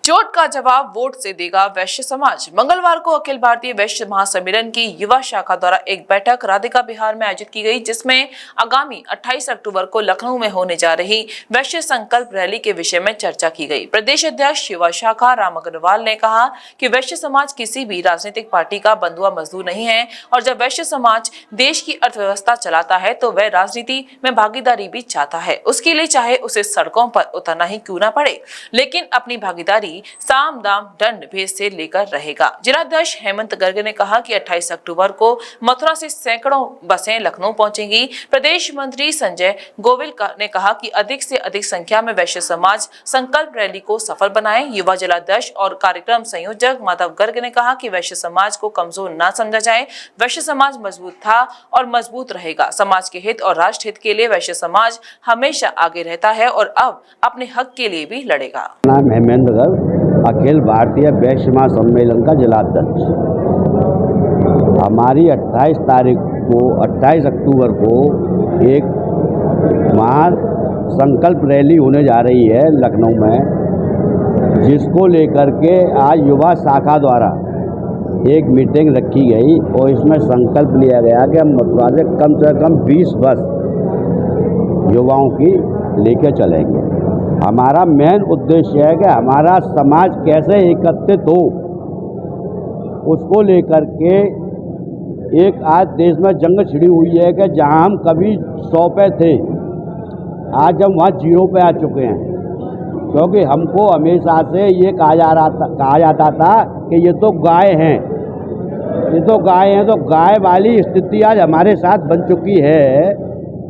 चोट का जवाब वोट से देगा वैश्य समाज। मंगलवार को अखिल भारतीय वैश्य महासम्मेलन की युवा शाखा द्वारा एक बैठक राधिका बिहार में आयोजित की गई, जिसमें आगामी 28 अक्टूबर को लखनऊ में होने जा रही वैश्य संकल्प रैली के विषय में चर्चा की गई। प्रदेश अध्यक्ष युवा शाखा राम अग्रवाल ने कहा कि वैश्य समाज किसी भी राजनीतिक पार्टी का बंधुआ मजदूर नहीं है और जब वैश्य समाज देश की अर्थव्यवस्था चलाता है तो वह राजनीति में भागीदारी भी चाहता है। उसके लिए चाहे उसे सड़कों पर उतरना ही क्यों न पड़े, लेकिन अपनी भागीदारी साम दाम दंड भेद से लेकर रहेगा। जिलाध्यक्ष हेमंत गर्ग ने कहा कि 28 अक्टूबर को मथुरा से सैकड़ों बसें लखनऊ पहुंचेंगी। प्रदेश मंत्री संजय गोविल ने कहा कि अधिक से अधिक संख्या में वैश्य समाज संकल्प रैली को सफल बनाए। युवा जिलाध्यक्ष और कार्यक्रम संयोजक माधव गर्ग ने कहा कि वैश्य समाज को कमजोर न समझा जाए। वैश्य समाज मजबूत था और मजबूत रहेगा। समाज के हित और राष्ट्र हित के लिए वैश्य समाज हमेशा आगे रहता है और अब अपने हक के लिए भी लड़ेगा। नाम हेमंत गर्ग, अखिल भारतीय वैश्य महासम्मेलन का जिलाध्यक्ष। हमारी 28 अक्टूबर को एक संकल्प रैली होने जा रही है लखनऊ में, जिसको लेकर के आज युवा शाखा द्वारा एक मीटिंग रखी गई और इसमें संकल्प लिया गया कि हम मथुरा से कम 20 बस युवाओं की लेके चलेंगे। हमारा मेन उद्देश्य है कि हमारा समाज कैसे एकत्रित हो, उसको लेकर के एक आज देश में जंग छिड़ी हुई है कि जहां हम कभी 100 पे थे, आज हम वहाँ 0 पे आ चुके हैं। क्योंकि हमको हमेशा से ये कहा जाता था कि ये तो गाय हैं, तो गाय वाली स्थिति आज हमारे साथ बन चुकी है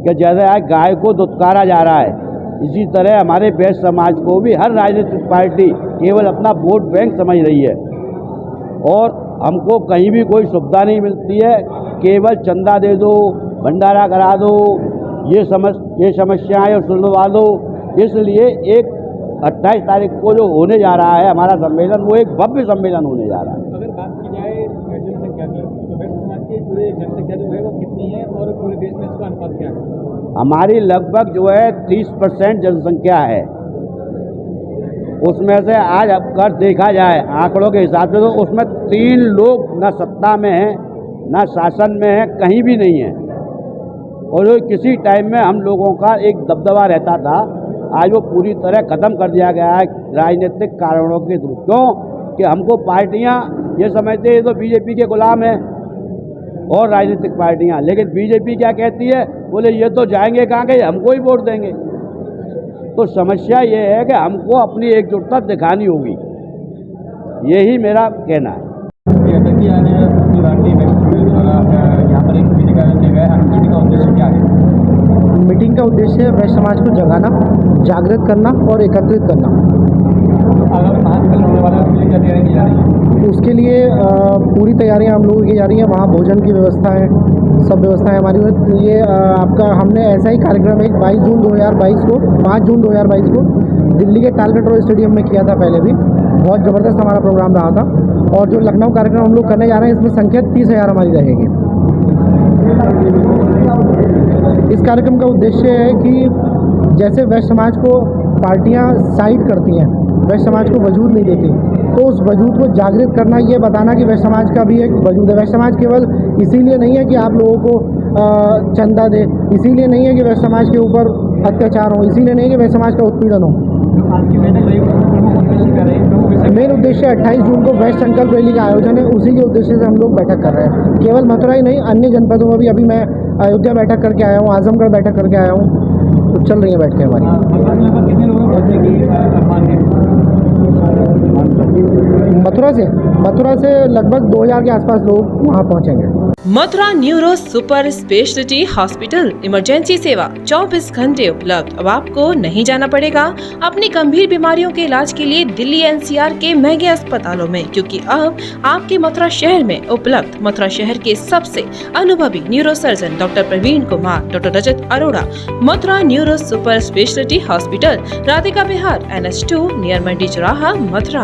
कि जैसे आज गाय को दुत्कारा जा रहा है, इसी तरह हमारे वैश्य समाज को भी हर राजनीतिक पार्टी केवल अपना वोट बैंक समझ रही है और हमको कहीं भी कोई सुविधा नहीं मिलती है। केवल चंदा दे दो, भंडारा करा दो, ये समस्याएं सुलझवा दो। इसलिए एक 28 तारीख को जो होने जा रहा है हमारा सम्मेलन, वो एक भव्य सम्मेलन होने जा रहा है। अगर बात की जाए जनसंख्या की, तो वैश्य समाज की पूरे जनसंख्या जो है वो कितनी है और पूरे देश में इसका अनुपात क्या है? हमारी लगभग जो है 30% जनसंख्या है। उसमें से आज अगर देखा जाए आंकड़ों के हिसाब से, तो उसमें 3 लोग न सत्ता में हैं, न शासन में हैं, कहीं भी नहीं है। और किसी टाइम में हम लोगों का एक दबदबा रहता था, आज वो पूरी तरह ख़त्म कर दिया गया है राजनीतिक कारणों के थ्रू। क्यों कि हमको पार्टियां ये समझते हैं तो बीजेपी के गुलाम हैं और राजनीतिक पार्टियां, लेकिन बीजेपी क्या कहती है, बोले ये तो जाएंगे कहाँ के, हमको ही वोट देंगे। तो समस्या ये है कि हमको अपनी एकजुटता दिखानी होगी, यही मेरा कहना है। मीटिंग का उद्देश्य वैश्य समाज को जगाना, जागृत करना और एकत्रित करना। उसके लिए पूरी तैयारियां हम लोगों की जा रही हैं। वहाँ भोजन की व्यवस्था है, सब व्यवस्थाएं हमारी। ये आपका हमने ऐसा ही कार्यक्रम एक 5 जून 2022 को दिल्ली के टालगट रोड स्टेडियम में किया था। पहले भी बहुत ज़बरदस्त हमारा प्रोग्राम रहा था और जो लखनऊ कार्यक्रम हम लोग करने जा रहे हैं, इसमें संख्या 30,000 हमारी रहेगी। इस कार्यक्रम का उद्देश्य है कि जैसे वैश्य समाज को पार्टियां साइड करती हैं, वैश्य समाज को वजूद नहीं देती, तो उस वजूद को जागृत करना, ये बताना कि वैश्य समाज का भी एक वजूद है। वैश्य समाज केवल इसीलिए नहीं है कि आप लोगों को चंदा दे, इसीलिए नहीं है कि वैश्य समाज के ऊपर अत्याचार हो, इसीलिए नहीं कि वैश्य समाज का उत्पीड़न हो। मेन उद्देश्य 28 जून को वैश्य संकल्प रैली का आयोजन है, उसी के उद्देश्य से हम लोग बैठक कर रहे हैं। केवल मथुरा ही नहीं, अन्य जनपदों में भी अभी मैं अयोध्या बैठक करके आया हूँ, आजमगढ़ बैठक करके आया हूँ, तो चल रही है बैठकें हमारी। मथुरा से लगभग 2000 के आसपास लोग वहाँ पहुँचेंगे। Mathura neuro super speciality hospital emergency सेवा 24 घंटे उपलब्ध। अब आपको नहीं जाना पड़ेगा अपनी गंभीर बीमारियों के इलाज के लिए दिल्ली एनसीआर के महंगे अस्पतालों में, क्योंकि अब आपके मथुरा शहर में उपलब्ध मथुरा शहर के सबसे अनुभवी neuro surgeon doctor Praveen Kumar, doctor Rajat Arora. Mathura neuro super speciality hospital, Radhika Bihar, NH2 near Mandi Chauraha, Mathura.